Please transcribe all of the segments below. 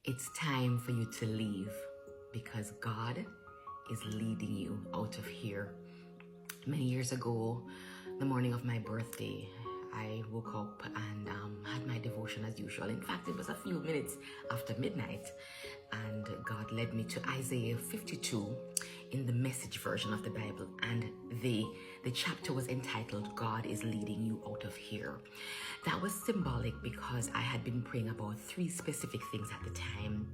It's time for you to leave because God is leading you out of here. Many years ago, the morning of my birthday, I woke up and had my devotion as usual. In fact, it was a few minutes after midnight, and God led me to Isaiah 52 in the Message version of the Bible, and the chapter was entitled, God is leading you out of here. That was symbolic because I had been praying about three specific things at the time,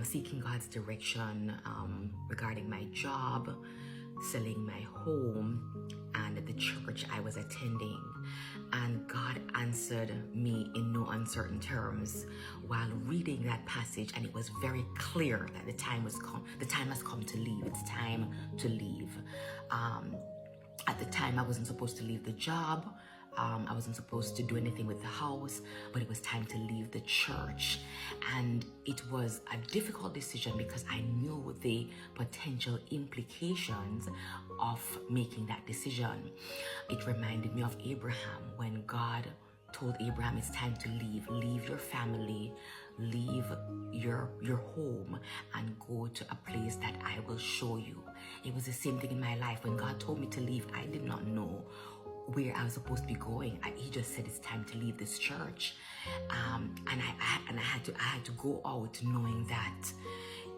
seeking God's direction regarding my job, selling my home, and the church I was attending. And God answered me in no uncertain terms while reading that passage, and it was very clear that the time has come to leave. It's time to leave. At the time, I wasn't supposed to leave the job. I wasn't supposed to do anything with the house, but it was time to leave the church. And it was a difficult decision because I knew the potential implications of making that decision. It reminded me of Abraham when God told Abraham it's time to leave your family, leave your home, and go to a place that I will show you. It was the same thing in my life. When God told me to leave, I did not know where I was supposed to be going. He just said it's time to leave this church, and I had to go out knowing that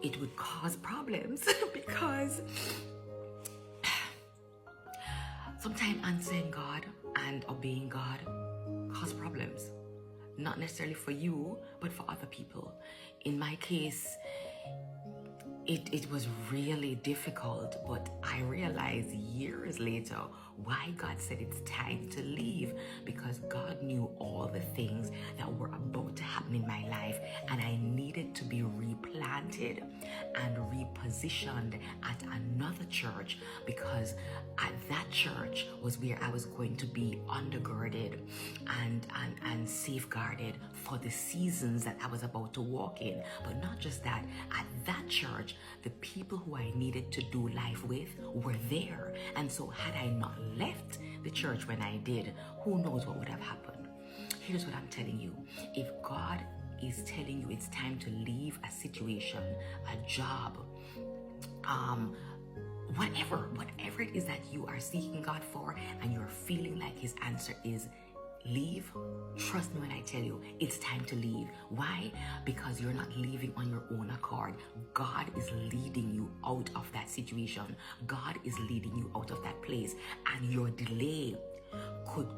it would cause problems because sometimes answering God and obeying God cause problems, not necessarily for you but for other people. In my case, it was really difficult, but I realized years later why God said it's time to leave, because God knew all the things that were about to happen in my life, and I needed to be replanted and repositioned at another church, because at that church was where I was going to be undergirded and safeguarded for the seasons that I was about to walk in. But not just that, at that church, the people who I needed to do life with were there. And so had I not left the church when I did, who knows what would have happened. Here's what I'm telling you. If God is telling you it's time to leave a situation, a job, whatever it is that you are seeking God for, and you're feeling like his answer is leave, trust me when I tell you, it's time to leave. Why? Because you're not leaving on your own accord. God is leading you out of that situation. God is leading you out of that place, and your delay could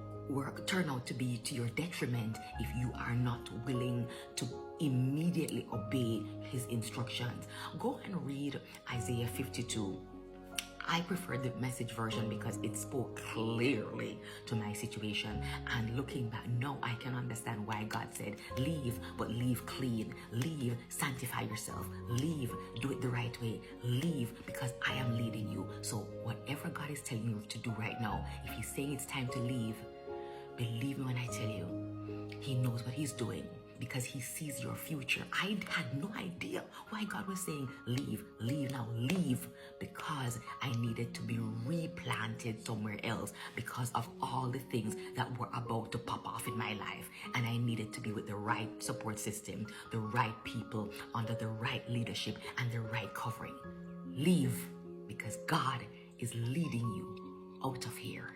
turn out to be to your detriment if you are not willing to immediately obey his instructions. Go and read Isaiah 52. I prefer the Message version because it spoke clearly to my situation. And looking back, now I can understand why God said, leave, but leave clean. Leave, sanctify yourself. Leave, do it the right way. Leave, because I am leading you. So whatever God is telling you to do right now, if he's saying it's time to leave, believe me when I tell you, he knows what he's doing, because he sees your future. I had no idea why God was saying, leave now, leave, because I needed to be replanted somewhere else because of all the things that were about to pop off in my life. And I needed to be with the right support system, the right people, under the right leadership and the right covering. Leave, because God is leading you out of here.